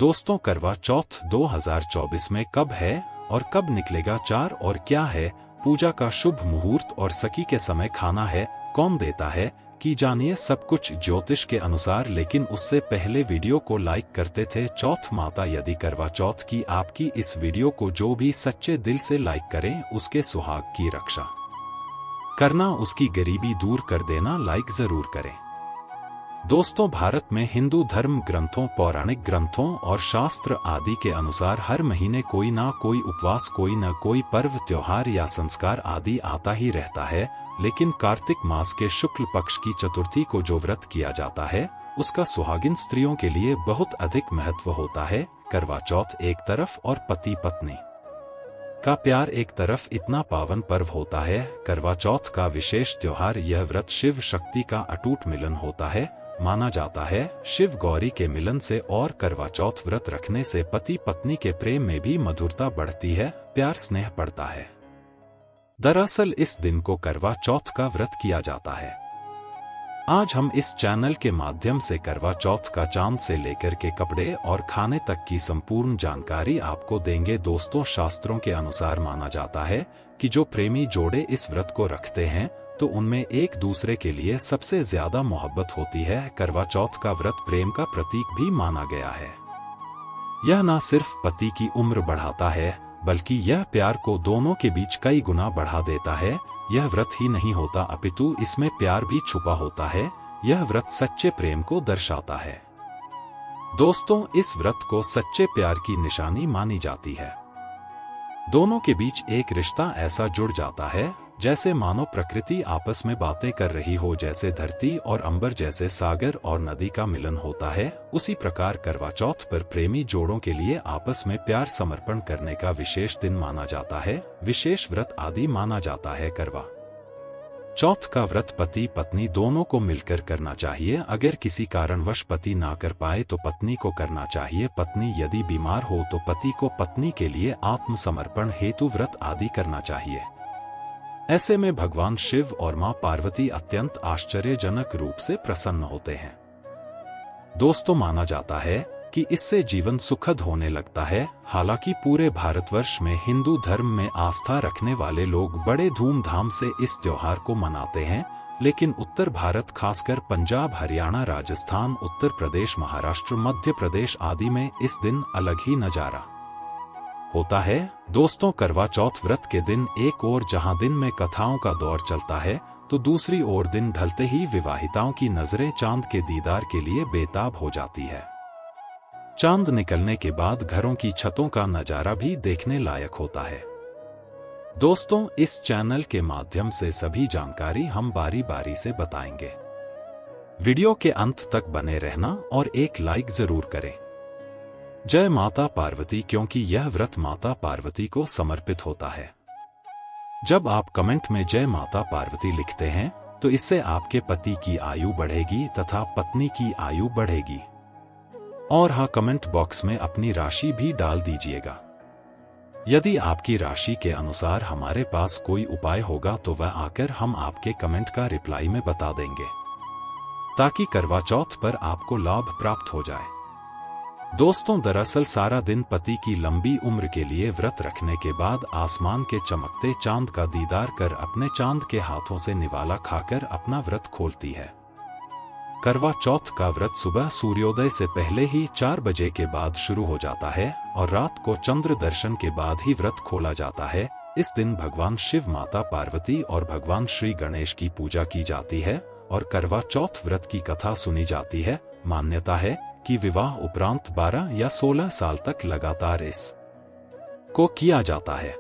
दोस्तों, करवा चौथ 2024 में कब है और कब निकलेगा चार और क्या है पूजा का शुभ मुहूर्त और सखी के समय खाना है कौन देता है कि जानिए सब कुछ ज्योतिष के अनुसार। लेकिन उससे पहले वीडियो को लाइक करते थे चौथ माता। यदि करवा चौथ की आपकी इस वीडियो को जो भी सच्चे दिल से लाइक करें उसके सुहाग की रक्षा करना, उसकी गरीबी दूर कर देना, लाइक जरूर करें। दोस्तों, भारत में हिंदू धर्म ग्रंथों, पौराणिक ग्रंथों और शास्त्र आदि के अनुसार हर महीने कोई ना कोई उपवास, कोई न कोई पर्व, त्योहार या संस्कार आदि आता ही रहता है। लेकिन कार्तिक मास के शुक्ल पक्ष की चतुर्थी को जो व्रत किया जाता है उसका सुहागिन स्त्रियों के लिए बहुत अधिक महत्व होता है। करवा चौथ एक तरफ और पति पत्नी का प्यार एक तरफ इतना पावन पर्व होता है। करवा चौथ का विशेष त्योहार, यह व्रत शिव शक्ति का अटूट मिलन होता है माना जाता है। शिव गौरी के मिलन से और करवा चौथ व्रत रखने से पति पत्नी के प्रेम में भी मधुरता बढ़ती है, प्यार स्नेह बढ़ता है। दरअसल इस दिन को करवा चौथ का व्रत किया जाता है। आज हम इस चैनल के माध्यम से करवा चौथ का चांद से लेकर के कपड़े और खाने तक की संपूर्ण जानकारी आपको देंगे। दोस्तों, शास्त्रों के अनुसार माना जाता है कि जो प्रेमी जोड़े इस व्रत को रखते हैं तो उनमें एक दूसरे के लिए सबसे ज्यादा मोहब्बत होती है। करवा चौथ का व्रत प्रेम का प्रतीक भी माना गया है। यह न सिर्फ पति की उम्र बढ़ाता है बल्कि यह प्यार को दोनों के बीच कई गुना बढ़ा देता है। यह व्रत ही नहीं होता अपितु इसमें प्यार भी छुपा होता है। यह व्रत सच्चे प्रेम को दर्शाता है। दोस्तों, इस व्रत को सच्चे प्यार की निशानी मानी जाती है। दोनों के बीच एक रिश्ता ऐसा जुड़ जाता है जैसे मानो प्रकृति आपस में बातें कर रही हो, जैसे धरती और अंबर, जैसे सागर और नदी का मिलन होता है। उसी प्रकार करवा चौथ पर प्रेमी जोड़ों के लिए आपस में प्यार समर्पण करने का विशेष दिन माना जाता है, विशेष व्रत आदि माना जाता है। करवा चौथ का व्रत पति पत्नी दोनों को मिलकर करना चाहिए। अगर किसी कारणवश पति ना कर पाए तो पत्नी को करना चाहिए। पत्नी यदि बीमार हो तो पति को पत्नी के लिए आत्मसमर्पण हेतु व्रत आदि करना चाहिए। ऐसे में भगवान शिव और मां पार्वती अत्यंत आश्चर्यजनक रूप से प्रसन्न होते हैं। दोस्तों, माना जाता है कि इससे जीवन सुखद होने लगता है। हालांकि पूरे भारतवर्ष में हिंदू धर्म में आस्था रखने वाले लोग बड़े धूमधाम से इस त्योहार को मनाते हैं, लेकिन उत्तर भारत खासकर पंजाब, हरियाणा, राजस्थान, उत्तर प्रदेश, महाराष्ट्र, मध्य प्रदेश आदि में इस दिन अलग ही नजारा होता है। दोस्तों, करवा चौथ व्रत के दिन एक ओर जहां दिन में कथाओं का दौर चलता है तो दूसरी ओर दिन ढलते ही विवाहिताओं की नजरें चांद के दीदार के लिए बेताब हो जाती है। चांद निकलने के बाद घरों की छतों का नजारा भी देखने लायक होता है। दोस्तों, इस चैनल के माध्यम से सभी जानकारी हम बारी बारी से बताएंगे। वीडियो के अंत तक बने रहना और एक लाइक जरूर करें। जय माता पार्वती, क्योंकि यह व्रत माता पार्वती को समर्पित होता है। जब आप कमेंट में जय माता पार्वती लिखते हैं तो इससे आपके पति की आयु बढ़ेगी तथा पत्नी की आयु बढ़ेगी। और हाँ, कमेंट बॉक्स में अपनी राशि भी डाल दीजिएगा। यदि आपकी राशि के अनुसार हमारे पास कोई उपाय होगा तो वह आकर हम आपके कमेंट का रिप्लाई में बता देंगे, ताकि करवा चौथ पर आपको लाभ प्राप्त हो जाए। दोस्तों, दरअसल सारा दिन पति की लंबी उम्र के लिए व्रत रखने के बाद आसमान के चमकते चांद का दीदार कर अपने चांद के हाथों से निवाला खाकर अपना व्रत खोलती है। करवा चौथ का व्रत सुबह सूर्योदय से पहले ही 4 बजे के बाद शुरू हो जाता है और रात को चंद्र दर्शन के बाद ही व्रत खोला जाता है। इस दिन भगवान शिव, माता पार्वती और भगवान श्री गणेश की पूजा की जाती है और करवा चौथ व्रत की कथा सुनी जाती है। मान्यता है कि विवाह उपरांत 12 या 16 साल तक लगातार इस को किया जाता है।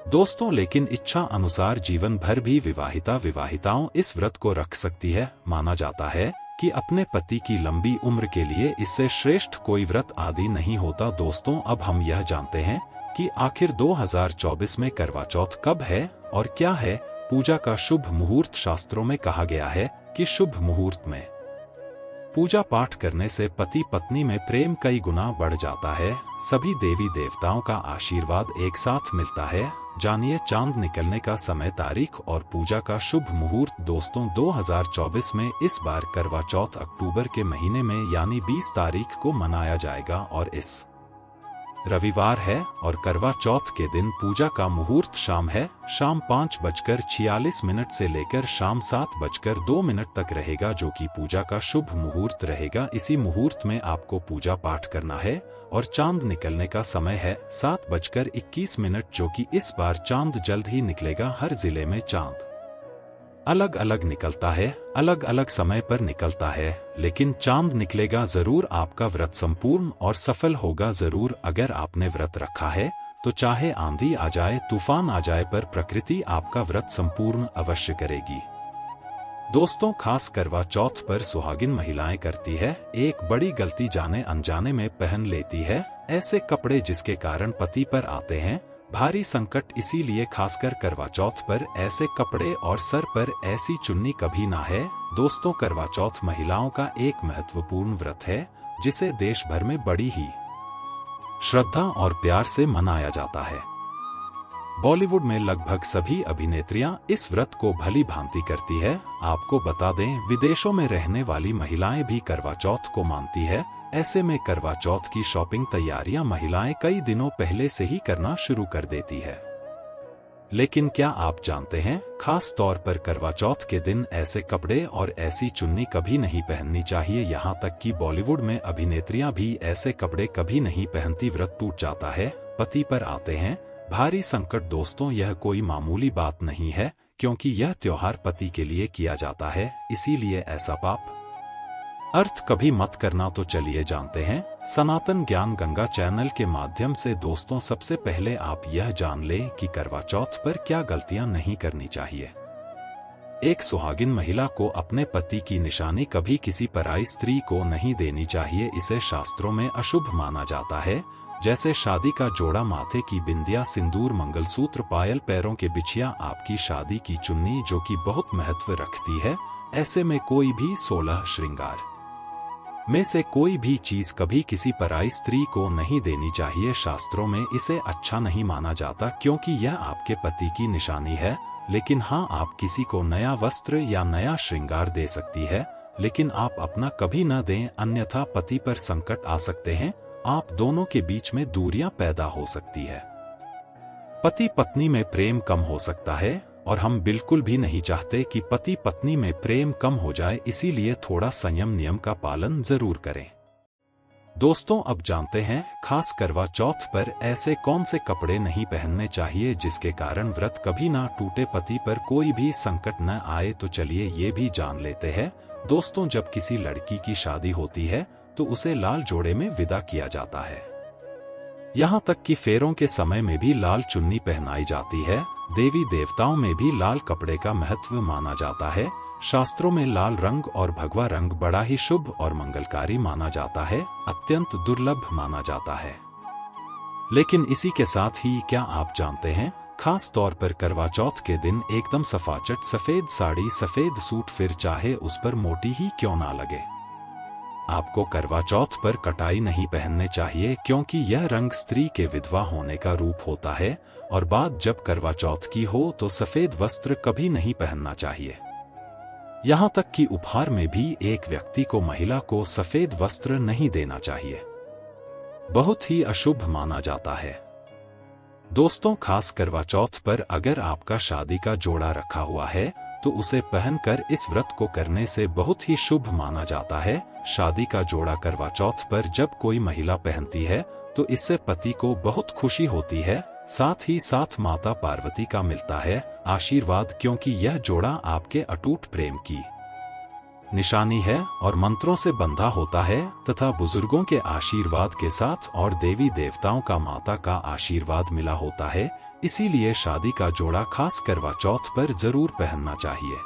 दोस्तों, लेकिन इच्छा अनुसार जीवन भर भी विवाहिताओं इस व्रत को रख सकती है। माना जाता है कि अपने पति की लंबी उम्र के लिए इससे श्रेष्ठ कोई व्रत आदि नहीं होता। दोस्तों, अब हम यह जानते हैं कि आखिर 2024 में करवा चौथ कब है और क्या है पूजा का शुभ मुहूर्त। शास्त्रों में कहा गया है कि शुभ मुहूर्त में पूजा पाठ करने से पति पत्नी में प्रेम कई गुना बढ़ जाता है। सभी देवी देवताओं का आशीर्वाद एक साथ मिलता है। जानिए चांद निकलने का समय, तारीख और पूजा का शुभ मुहूर्त। दोस्तों 2024 में इस बार करवा चौथ अक्टूबर के महीने में यानी 20 तारीख को मनाया जाएगा और इस रविवार है और करवा चौथ के दिन पूजा का मुहूर्त शाम 5:46 से लेकर शाम 7:02 तक रहेगा, जो कि पूजा का शुभ मुहूर्त रहेगा। इसी मुहूर्त में आपको पूजा पाठ करना है और चांद निकलने का समय है 7:21, जो कि इस बार चांद जल्द ही निकलेगा। हर जिले में चांद अलग अलग निकलता है, अलग अलग समय पर निकलता है, लेकिन चांद निकलेगा जरूर। आपका व्रत संपूर्ण और सफल होगा जरूर। अगर आपने व्रत रखा है तो चाहे आंधी आ जाए, तूफान आ जाए, पर प्रकृति आपका व्रत संपूर्ण अवश्य करेगी। दोस्तों खास करवा चौथ पर सुहागिन महिलाएं करती है एक बड़ी गलती, जाने अनजाने में पहन लेती है ऐसे कपड़े जिसके कारण पति पर आते हैं भारी संकट। इसीलिए खासकर करवा चौथ पर ऐसे कपड़े और सर पर ऐसी चुन्नी कभी ना है। दोस्तों करवा चौथ महिलाओं का एक महत्वपूर्ण व्रत है जिसे देश भर में बड़ी ही श्रद्धा और प्यार से मनाया जाता है। बॉलीवुड में लगभग सभी अभिनेत्रियां इस व्रत को भली भांति करती है। आपको बता दें विदेशों में रहने वाली महिलाएं भी करवा चौथ को मानती है। ऐसे में करवा चौथ की शॉपिंग तैयारियां महिलाएं कई दिनों पहले से ही करना शुरू कर देती है। लेकिन क्या आप जानते हैं खास तौर पर करवा चौथ के दिन ऐसे कपड़े और ऐसी चुन्नी कभी नहीं पहननी चाहिए। यहाँ तक कि बॉलीवुड में अभिनेत्रियां भी ऐसे कपड़े कभी नहीं पहनती। व्रत टूट जाता है, पति पर आते हैं भारी संकट। दोस्तों यह कोई मामूली बात नहीं है, क्योंकि यह त्योहार पति के लिए किया जाता है। इसीलिए ऐसा पाप अर्थ कभी मत करना। तो चलिए जानते हैं सनातन ज्ञान गंगा चैनल के माध्यम से। दोस्तों सबसे पहले आप यह जान लें कि करवा चौथ पर क्या गलतियां नहीं करनी चाहिए। एक सुहागिन महिला को अपने पति की निशानी कभी किसी पराई स्त्री को नहीं देनी चाहिए। इसे शास्त्रों में अशुभ माना जाता है, जैसे शादी का जोड़ा, माथे की बिंदिया, सिंदूर, मंगलसूत्र, पायल, पैरों के बिछिया, आपकी शादी की चुन्नी जो कि बहुत महत्व रखती है। ऐसे में कोई भी 16 श्रृंगार में से कोई भी चीज कभी किसी पराई स्त्री को नहीं देनी चाहिए। शास्त्रों में इसे अच्छा नहीं माना जाता, क्योंकि यह आपके पति की निशानी है। लेकिन हाँ, आप किसी को नया वस्त्र या नया श्रृंगार दे सकती है, लेकिन आप अपना कभी न दें, अन्यथा पति पर संकट आ सकते हैं। आप दोनों के बीच में दूरियां पैदा हो सकती है, पति पत्नी में प्रेम कम हो सकता है, और हम बिल्कुल भी नहीं चाहते कि पति पत्नी में प्रेम कम हो जाए। इसीलिए थोड़ा संयम नियम का पालन जरूर करें। दोस्तों अब जानते हैं खास करवा चौथ पर ऐसे कौन से कपड़े नहीं पहनने चाहिए जिसके कारण व्रत कभी ना टूटे, पति पर कोई भी संकट न आए। तो चलिए ये भी जान लेते हैं। दोस्तों जब किसी लड़की की शादी होती है तो उसे लाल जोड़े में विदा किया जाता है। यहाँ तक कि फेरों के समय में भी लाल चुन्नी पहनाई जाती है। देवी देवताओं में भी लाल कपड़े का महत्व माना जाता है। शास्त्रों में लाल रंग और भगवा रंग बड़ा ही शुभ और मंगलकारी माना जाता है, अत्यंत दुर्लभ माना जाता है। लेकिन इसी के साथ ही क्या आप जानते हैं खास तौर पर करवा चौथ के दिन एकदम सफाचट सफेद साड़ी, सफेद सूट, फिर चाहे उस पर मोटी ही क्यों ना लगे, आपको करवा चौथ पर कटाई नहीं पहनने चाहिए, क्योंकि यह रंग स्त्री के विधवा होने का रूप होता है। और बात जब करवा चौथ की हो तो सफेद वस्त्र कभी नहीं पहनना चाहिए। यहाँ तक कि उपहार में भी एक व्यक्ति को, महिला को सफेद वस्त्र नहीं देना चाहिए, बहुत ही अशुभ माना जाता है। दोस्तों खास करवा चौथ पर अगर आपका शादी का जोड़ा रखा हुआ है तो उसे पहनकर इस व्रत को करने से बहुत ही शुभ माना जाता है। शादी का जोड़ा करवा चौथ पर जब कोई महिला पहनती है तो इससे पति को बहुत खुशी होती है, साथ ही साथ माता पार्वती का मिलता है आशीर्वाद, क्योंकि यह जोड़ा आपके अटूट प्रेम की निशानी है और मंत्रों से बंधा होता है तथा बुजुर्गों के आशीर्वाद के साथ और देवी देवताओं का, माता का आशीर्वाद मिला होता है। इसीलिए शादी का जोड़ा खास करवा चौथ पर जरूर पहनना चाहिए।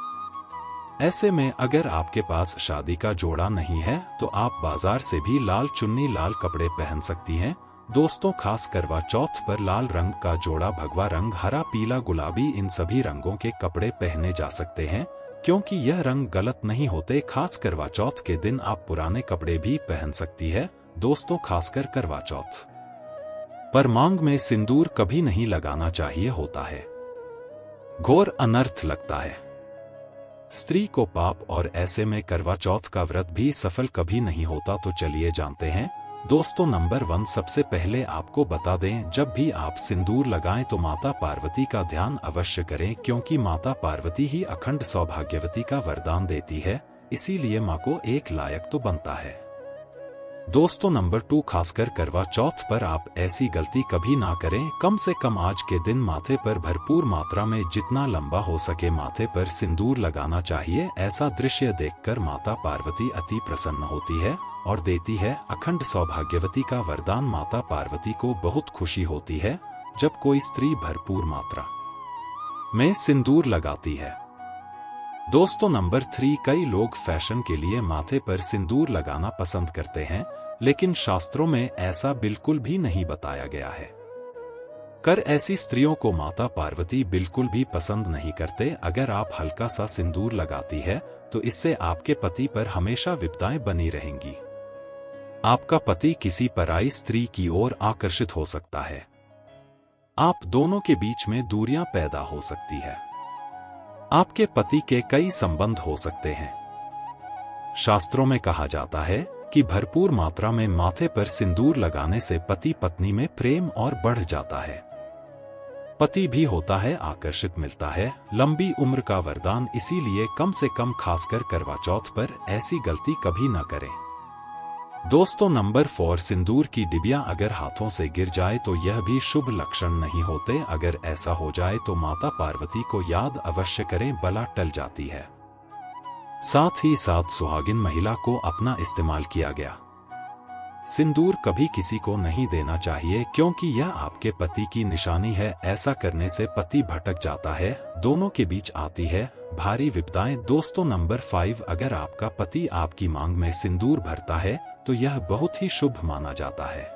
ऐसे में अगर आपके पास शादी का जोड़ा नहीं है तो आप बाजार से भी लाल चुन्नी, लाल कपड़े पहन सकती हैं। दोस्तों खास करवा चौथ पर लाल रंग का जोड़ा, भगवा रंग, हरा, पीला, गुलाबी, इन सभी रंगों के कपड़े पहने जा सकते हैं। क्योंकि यह रंग गलत नहीं होते। खास करवा चौथ के दिन आप पुराने कपड़े भी पहन सकती है। दोस्तों, खासकर करवा चौथ पर मांग में सिंदूर कभी नहीं लगाना चाहिए होता है, घोर अनर्थ लगता है स्त्री को पाप, और ऐसे में करवा चौथ का व्रत भी सफल कभी नहीं होता। तो चलिए जानते हैं। दोस्तों, नंबर 1, सबसे पहले आपको बता दें, जब भी आप सिंदूर लगाएं तो माता पार्वती का ध्यान अवश्य करें, क्योंकि माता पार्वती ही अखंड सौभाग्यवती का वरदान देती है, इसीलिए मां को एक लायक तो बनता है। दोस्तों, नंबर 2, खासकर करवा चौथ पर आप ऐसी गलती कभी ना करें। कम से कम आज के दिन माथे पर भरपूर मात्रा में जितना लंबा हो सके माथे पर सिंदूर लगाना चाहिए। ऐसा दृश्य देखकर माता पार्वती अति प्रसन्न होती है और देती है अखंड सौभाग्यवती का वरदान। माता पार्वती को बहुत खुशी होती है जब कोई स्त्री भरपूर मात्रा में सिंदूर लगाती है। दोस्तों, नंबर 3, कई लोग फैशन के लिए माथे पर सिंदूर लगाना पसंद करते हैं, लेकिन शास्त्रों में ऐसा बिल्कुल भी नहीं बताया गया है। ऐसी स्त्रियों को माता पार्वती बिल्कुल भी पसंद नहीं करते। अगर आप हल्का सा सिंदूर लगाती है तो इससे आपके पति पर हमेशा विपदाएं बनी रहेंगी। आपका पति किसी पराई स्त्री की ओर आकर्षित हो सकता है। आप दोनों के बीच में दूरियां पैदा हो सकती है। आपके पति के कई संबंध हो सकते हैं। शास्त्रों में कहा जाता है कि भरपूर मात्रा में माथे पर सिंदूर लगाने से पति पत्नी में प्रेम और बढ़ जाता है। पति भी होता है आकर्षित मिलता है, लंबी उम्र का वरदान। इसीलिए कम से कम खासकर करवा चौथ पर ऐसी गलती कभी न करें। दोस्तों, नंबर 4, सिंदूर की डिबिया अगर हाथों से गिर जाए तो यह भी शुभ लक्षण नहीं होते। अगर ऐसा हो जाए तो माता पार्वती को याद अवश्य करें, बला टल जाती है। साथ ही साथ सुहागिन महिला को अपना इस्तेमाल किया गया सिंदूर कभी किसी को नहीं देना चाहिए, क्योंकि यह आपके पति की निशानी है। ऐसा करने से पति भटक जाता है, दोनों के बीच आती है भारी विपदाएं। दोस्तों, नंबर 5, अगर आपका पति आपकी मांग में सिंदूर भरता है तो यह बहुत ही शुभ माना जाता है।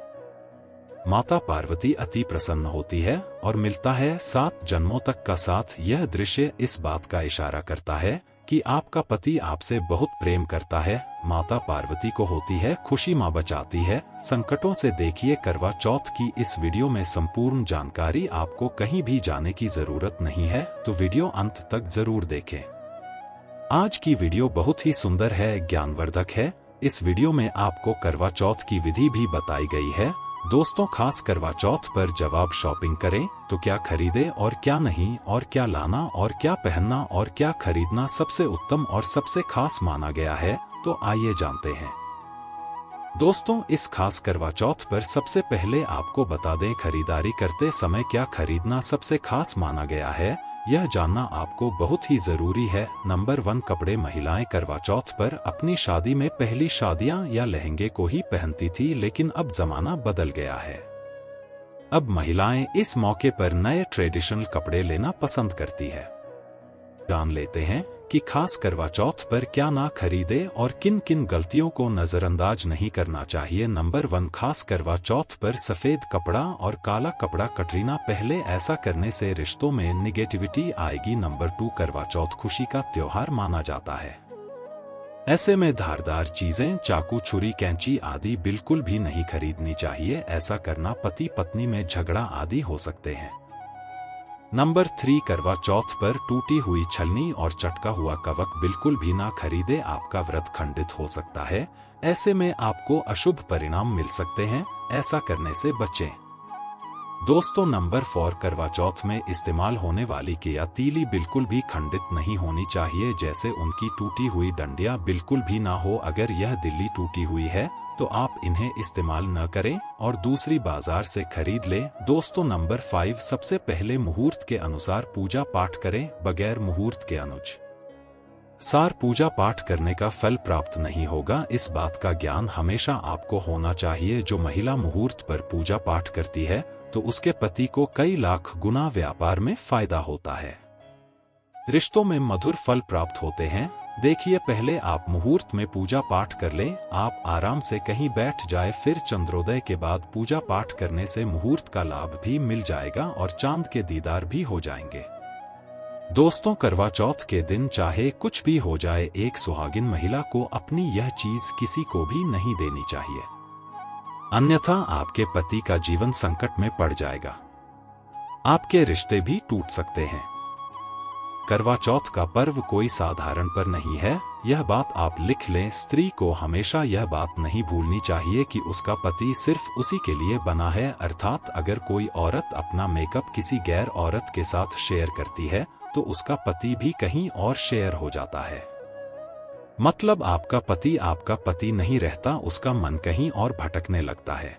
माता पार्वती अति प्रसन्न होती है और मिलता है 7 जन्मों तक का साथ। यह दृश्य इस बात का इशारा करता है कि आपका पति आपसे बहुत प्रेम करता है। माता पार्वती को होती है खुशी, मां बचाती है संकटों से। देखिए करवा चौथ की इस वीडियो में संपूर्ण जानकारी, आपको कहीं भी जाने की जरूरत नहीं है, तो वीडियो अंत तक जरूर देखें। आज की वीडियो बहुत ही सुंदर है, ज्ञानवर्धक है। इस वीडियो में आपको करवा चौथ की विधि भी बताई गई है। दोस्तों, खास करवा चौथ पर जब आप शॉपिंग करें तो क्या खरीदे और क्या नहीं, और क्या लाना और क्या पहनना और क्या खरीदना सबसे उत्तम और सबसे खास माना गया है, तो आइए जानते हैं। दोस्तों, इस खास करवा चौथ पर सबसे पहले आपको बता दें, खरीदारी करते समय क्या खरीदना सबसे खास माना गया है, यह जानना आपको बहुत ही जरूरी है। नंबर 1, कपड़े। महिलाएं करवा चौथ पर अपनी शादी में पहली शादियां या लहंगे को ही पहनती थी, लेकिन अब जमाना बदल गया है। अब महिलाएं इस मौके पर नए ट्रेडिशनल कपड़े लेना पसंद करती है। जान लेते हैं कि खास करवा चौथ पर क्या ना खरीदे और किन किन गलतियों को नजरअंदाज नहीं करना चाहिए। नंबर 1, खास करवा चौथ पर सफेद कपड़ा और काला कपड़ा कटरीना पहले। ऐसा करने से रिश्तों में निगेटिविटी आएगी। नंबर 2, करवा चौथ खुशी का त्योहार माना जाता है। ऐसे में धारदार चीजें, चाकू, छुरी, कैंची आदि बिल्कुल भी नहीं खरीदनी चाहिए। ऐसा करना पति पत्नी में झगड़ा आदि हो सकते हैं। नंबर 3, करवा चौथ पर टूटी हुई छलनी और चटका हुआ कवक बिल्कुल भी ना खरीदे, आपका व्रत खंडित हो सकता है। ऐसे में आपको अशुभ परिणाम मिल सकते हैं, ऐसा करने से बचें। दोस्तों, नंबर 4, करवा चौथ में इस्तेमाल होने वाली केया तीली बिल्कुल भी खंडित नहीं होनी चाहिए। जैसे उनकी टूटी हुई डंडियां बिल्कुल भी ना हो। अगर यह दिल्ली टूटी हुई है तो आप इन्हें इस्तेमाल न करें और दूसरी बाजार से खरीद लें। दोस्तों, नंबर 5, सबसे पहले मुहूर्त के अनुसार पूजा पाठ करें। बगैर मुहूर्त के अनुसार पूजा पाठ करने का फल प्राप्त नहीं होगा। इस बात का ज्ञान हमेशा आपको होना चाहिए। जो महिला मुहूर्त पर पूजा पाठ करती है तो उसके पति को कई लाख गुना व्यापार में फायदा होता है, रिश्तों में मधुर फल प्राप्त होते हैं। देखिए, पहले आप मुहूर्त में पूजा पाठ कर लें। आप आराम से कहीं बैठ जाए, फिर चंद्रोदय के बाद पूजा पाठ करने से मुहूर्त का लाभ भी मिल जाएगा और चांद के दीदार भी हो जाएंगे। दोस्तों, करवा चौथ के दिन चाहे कुछ भी हो जाए, एक सुहागिन महिला को अपनी यह चीज किसी को भी नहीं देनी चाहिए, अन्यथा आपके पति का जीवन संकट में पड़ जाएगा। आपके रिश्ते भी टूट सकते हैं। करवा चौथ का पर्व कोई साधारण पर्व नहीं है, यह बात आप लिख लें। स्त्री को हमेशा यह बात नहीं भूलनी चाहिए कि उसका पति सिर्फ उसी के लिए बना है, अर्थात अगर कोई औरत अपना मेकअप किसी गैर औरत के साथ शेयर करती है तो उसका पति भी कहीं और शेयर हो जाता है। मतलब आपका पति नहीं रहता, उसका मन कहीं और भटकने लगता है।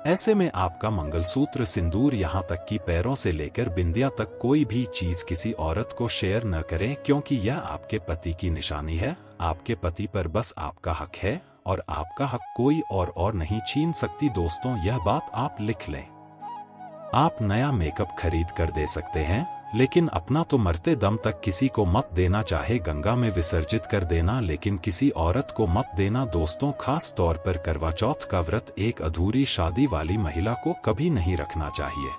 ऐसे में आपका मंगलसूत्र, सिंदूर, यहां तक कि पैरों से लेकर बिंदिया तक कोई भी चीज किसी औरत को शेयर न करें, क्योंकि यह आपके पति की निशानी है। आपके पति पर बस आपका हक है और आपका हक कोई और नहीं छीन सकती। दोस्तों, यह बात आप लिख लें। आप नया मेकअप खरीद कर दे सकते हैं, लेकिन अपना तो मरते दम तक किसी को मत देना, चाहे गंगा में विसर्जित कर देना, लेकिन किसी औरत को मत देना। दोस्तों, खास तौर पर करवा चौथ का व्रत एक अधूरी शादी वाली महिला को कभी नहीं रखना चाहिए।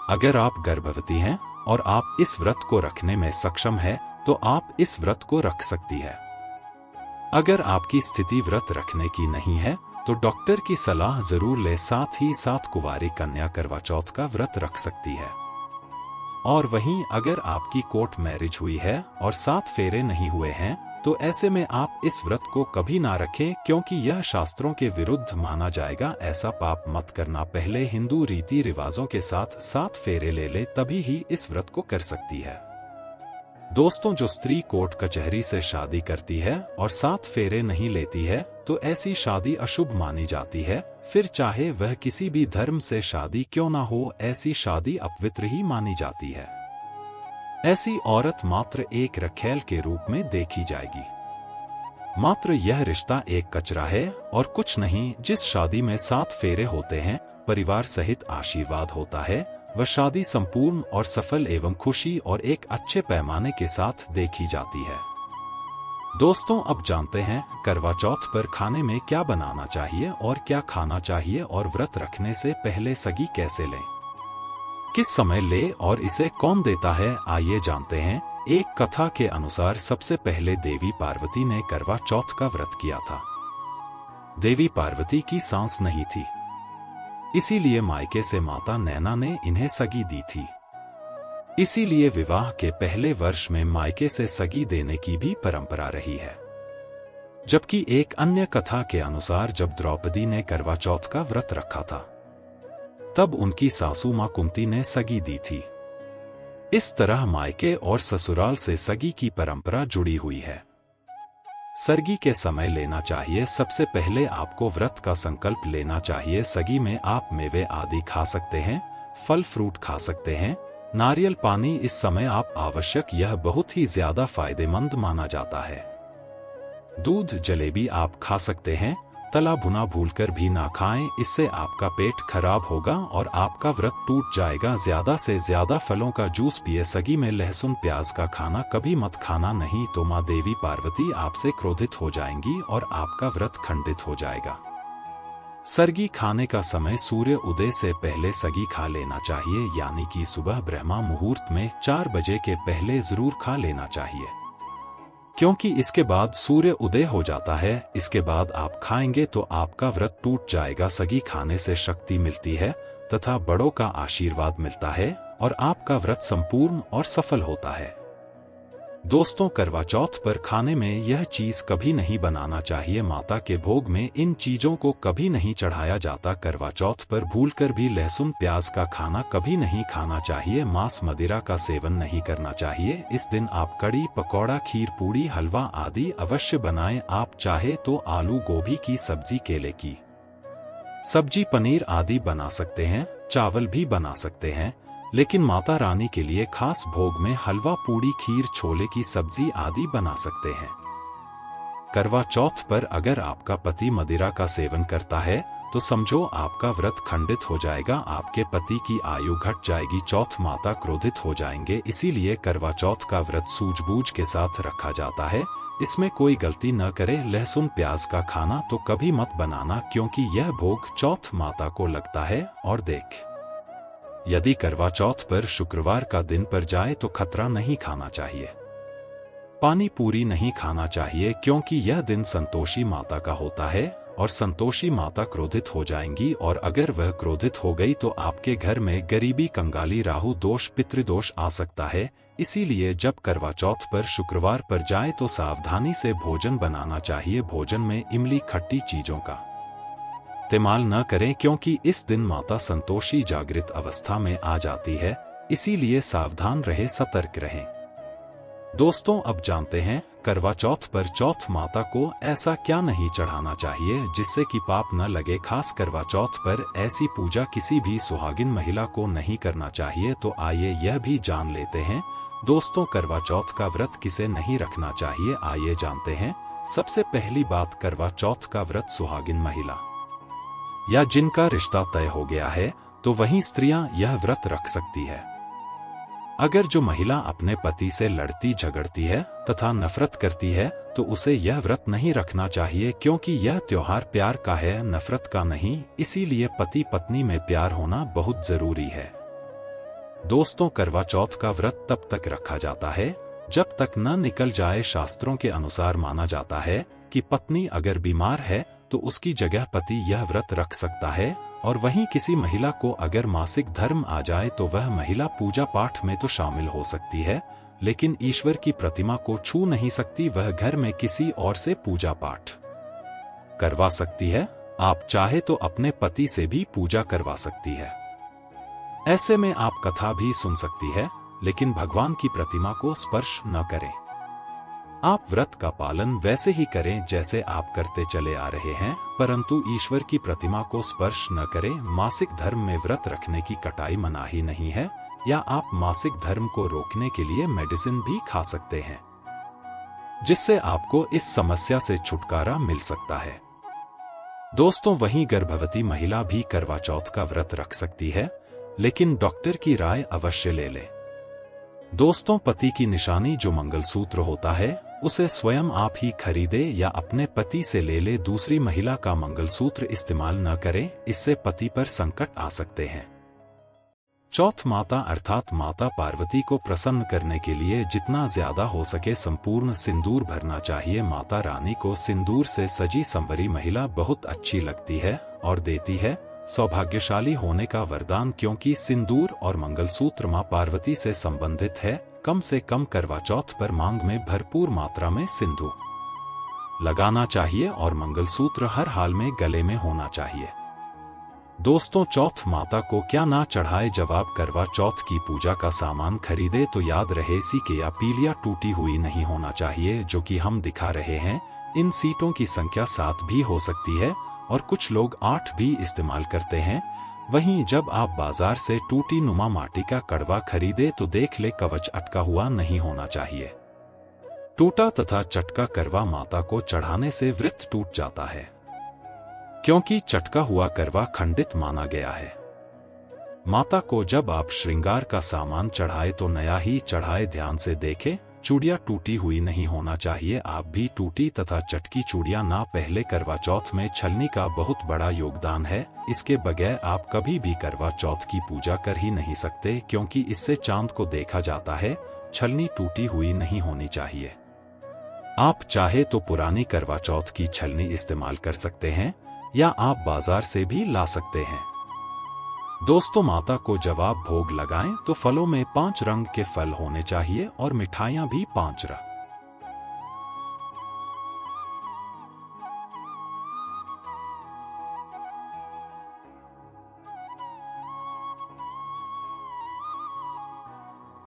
अगर आप गर्भवती हैं और आप इस व्रत को रखने में सक्षम हैं, तो आप इस व्रत को रख सकती है। अगर आपकी स्थिति व्रत रखने की नहीं है तो डॉक्टर की सलाह जरूर ले। साथ ही साथ कुंवारी कन्या करवा चौथ का व्रत रख सकती है। और वहीं अगर आपकी कोर्ट मैरिज हुई है और 7 फेरे नहीं हुए हैं, तो ऐसे में आप इस व्रत को कभी ना रखें, क्योंकि यह शास्त्रों के विरुद्ध माना जाएगा। ऐसा पाप मत करना। पहले हिंदू रीति रिवाजों के साथ 7 फेरे ले ले, तभी ही इस व्रत को कर सकती है। दोस्तों, जो स्त्री कोर्ट कचहरी से शादी करती है और 7 फेरे नहीं लेती है, तो ऐसी शादी अशुभ मानी जाती है। फिर चाहे वह किसी भी धर्म से शादी क्यों ना हो, ऐसी शादी अपवित्र ही मानी जाती है। ऐसी औरत मात्र एक रखैल के रूप में देखी जाएगी। मात्र यह रिश्ता एक कचरा है और कुछ नहीं। जिस शादी में 7 फेरे होते हैं, परिवार सहित आशीर्वाद होता है, वह शादी संपूर्ण और सफल एवं खुशी और एक अच्छे पैमाने के साथ देखी जाती है। दोस्तों, अब जानते हैं करवा चौथ पर खाने में क्या बनाना चाहिए और क्या खाना चाहिए, और व्रत रखने से पहले सगी कैसे लें, किस समय ले और इसे कौन देता है, आइए जानते हैं। एक कथा के अनुसार सबसे पहले देवी पार्वती ने करवा चौथ का व्रत किया था। देवी पार्वती की सांस नहीं थी, इसीलिए मायके से माता नैना ने इन्हें सगी दी थी। इसीलिए विवाह के पहले वर्ष में मायके से सगी देने की भी परंपरा रही है। जबकि एक अन्य कथा के अनुसार जब द्रौपदी ने करवा चौथ का व्रत रखा था, तब उनकी सासू मां कुंती ने सगी दी थी। इस तरह मायके और ससुराल से सगी की परंपरा जुड़ी हुई है। सरगी के समय लेना चाहिए। सबसे पहले आपको व्रत का संकल्प लेना चाहिए। सगी में आप मेवे आदि खा सकते हैं, फल फ्रूट खा सकते हैं, नारियल पानी इस समय आप आवश्यक, यह बहुत ही ज्यादा फायदेमंद माना जाता है। दूध जलेबी आप खा सकते हैं, तला भुना भूलकर भी ना खाएं, इससे आपका पेट खराब होगा और आपका व्रत टूट जाएगा। ज्यादा से ज्यादा फलों का जूस पिए। सगी में लहसुन प्याज का खाना कभी मत खाना, नहीं तो माँ देवी पार्वती आपसे क्रोधित हो जाएंगी और आपका व्रत खंडित हो जाएगा। सरगी खाने का समय सूर्य उदय से पहले सगी खा लेना चाहिए, यानी कि सुबह ब्रह्मा मुहूर्त में 4 बजे के पहले जरूर खा लेना चाहिए, क्योंकि इसके बाद सूर्य उदय हो जाता है। इसके बाद आप खाएंगे तो आपका व्रत टूट जाएगा। सगी खाने से शक्ति मिलती है तथा बड़ों का आशीर्वाद मिलता है और आपका व्रत संपूर्ण और सफल होता है। दोस्तों, करवा चौथ पर खाने में यह चीज कभी नहीं बनाना चाहिए। माता के भोग में इन चीजों को कभी नहीं चढ़ाया जाता। करवा चौथ पर भूलकर भी लहसुन प्याज का खाना कभी नहीं खाना चाहिए। मांस मदिरा का सेवन नहीं करना चाहिए। इस दिन आप कड़ी, पकौड़ा, खीर, पूड़ी, हलवा आदि अवश्य बनाएं। आप चाहे तो आलू गोभी की सब्जी, केले की सब्जी, पनीर आदि बना सकते हैं, चावल भी बना सकते हैं, लेकिन माता रानी के लिए खास भोग में हलवा, पूड़ी, खीर, छोले की सब्जी आदि बना सकते हैं। करवा चौथ पर अगर आपका पति मदिरा का सेवन करता है तो समझो आपका व्रत खंडित हो जाएगा, आपके पति की आयु घट जाएगी। चौथ माता क्रोधित हो जाएंगे। इसीलिए करवा चौथ का व्रत सूझबूझ के साथ रखा जाता है। इसमें कोई गलती न करे। लहसुन प्याज का खाना तो कभी मत बनाना, क्योंकि यह भोग चौथ माता को लगता है। और देख यदि करवा चौथ पर शुक्रवार का दिन पर जाए तो खतरा नहीं खाना चाहिए। पानी पूरी नहीं खाना चाहिए क्योंकि यह दिन संतोषी माता का होता है और संतोषी माता क्रोधित हो जाएंगी, और अगर वह क्रोधित हो गई तो आपके घर में गरीबी, कंगाली, राहु दोष, पितृदोष आ सकता है। इसीलिए जब करवा चौथ पर शुक्रवार पर जाए तो सावधानी से भोजन बनाना चाहिए। भोजन में इमली, खट्टी चीजों का इस्तेमाल न करें क्योंकि इस दिन माता संतोषी जागृत अवस्था में आ जाती है। इसीलिए सावधान रहे, सतर्क रहें। दोस्तों, अब जानते हैं करवा चौथ पर चौथ माता को ऐसा क्या नहीं चढ़ाना चाहिए जिससे कि पाप न लगे। खास करवा चौथ पर ऐसी पूजा किसी भी सुहागिन महिला को नहीं करना चाहिए। तो आइए यह भी जान लेते हैं दोस्तों, करवा चौथ का व्रत किसे नहीं रखना चाहिए, आइए जानते हैं। सबसे पहली बात, करवा चौथ का व्रत सुहागिन महिला या जिनका रिश्ता तय हो गया है तो वही स्त्रियां यह व्रत रख सकती है। अगर जो महिला अपने पति से लड़ती झगड़ती है तथा नफरत करती है तो उसे यह व्रत नहीं रखना चाहिए क्योंकि यह त्योहार प्यार का है, नफरत का नहीं। इसीलिए पति पत्नी में प्यार होना बहुत जरूरी है। दोस्तों, करवा चौथ का व्रत तब तक रखा जाता है जब तक न निकल जाए। शास्त्रों के अनुसार माना जाता है कि पत्नी अगर बीमार है तो उसकी जगह पति यह व्रत रख सकता है, और वहीं किसी महिला को अगर मासिक धर्म आ जाए तो वह महिला पूजा पाठ में तो शामिल हो सकती है, लेकिन ईश्वर की प्रतिमा को छू नहीं सकती। वह घर में किसी और से पूजा पाठ करवा सकती है। आप चाहे तो अपने पति से भी पूजा करवा सकती है। ऐसे में आप कथा भी सुन सकती है, लेकिन भगवान की प्रतिमा को स्पर्श न करें। आप व्रत का पालन वैसे ही करें जैसे आप करते चले आ रहे हैं, परंतु ईश्वर की प्रतिमा को स्पर्श न करें। मासिक धर्म में व्रत रखने की कटाई मनाही नहीं है, या आप मासिक धर्म को रोकने के लिए मेडिसिन भी खा सकते हैं, जिससे आपको इस समस्या से छुटकारा मिल सकता है। दोस्तों, वहीं गर्भवती महिला भी करवा चौथ का व्रत रख सकती है, लेकिन डॉक्टर की राय अवश्य ले ले। दोस्तों, पति की निशानी जो मंगलसूत्र होता है उसे स्वयं आप ही खरीदे या अपने पति से ले ले। दूसरी महिला का मंगलसूत्र इस्तेमाल न करें, इससे पति पर संकट आ सकते हैं। चौथ माता अर्थात माता पार्वती को प्रसन्न करने के लिए जितना ज्यादा हो सके संपूर्ण सिंदूर भरना चाहिए। माता रानी को सिंदूर से सजी संवरी महिला बहुत अच्छी लगती है और देती है सौभाग्यशाली होने का वरदान, क्योंकि सिंदूर और मंगलसूत्र मां पार्वती से संबंधित है। कम से कम करवा चौथ पर मांग में भरपूर मात्रा में सिंदूर लगाना चाहिए और मंगलसूत्र हर हाल में गले में होना चाहिए। दोस्तों, चौथ माता को क्या ना चढ़ाए? जवाब, करवा चौथ की पूजा का सामान खरीदे तो याद रहे सीके या पीलिया टूटी हुई नहीं होना चाहिए, जो कि हम दिखा रहे हैं। इन सीटों की संख्या 7 भी हो सकती है और कुछ लोग 8 भी इस्तेमाल करते हैं। वहीं जब आप बाजार से टूटी नुमा माटी का कड़वा खरीदे तो देख ले कवच अटका हुआ नहीं होना चाहिए। टूटा तथा चटका करवा माता को चढ़ाने से व्रत टूट जाता है, क्योंकि चटका हुआ करवा खंडित माना गया है। माता को जब आप श्रृंगार का सामान चढ़ाए तो नया ही चढ़ाए, ध्यान से देखें। चूड़ियां टूटी हुई नहीं होना चाहिए। आप भी टूटी तथा चटकी चूड़ियां ना पहले। करवा चौथ में छलनी का बहुत बड़ा योगदान है। इसके बगैर आप कभी भी करवा चौथ की पूजा कर ही नहीं सकते, क्योंकि इससे चांद को देखा जाता है। छलनी टूटी हुई नहीं होनी चाहिए। आप चाहे तो पुरानी करवा चौथ की छलनी इस्तेमाल कर सकते हैं या आप बाजार से भी ला सकते हैं। दोस्तों, माता को जब आप भोग लगाएं तो फलों में 5 रंग के फल होने चाहिए और मिठाइयां भी 5 रंग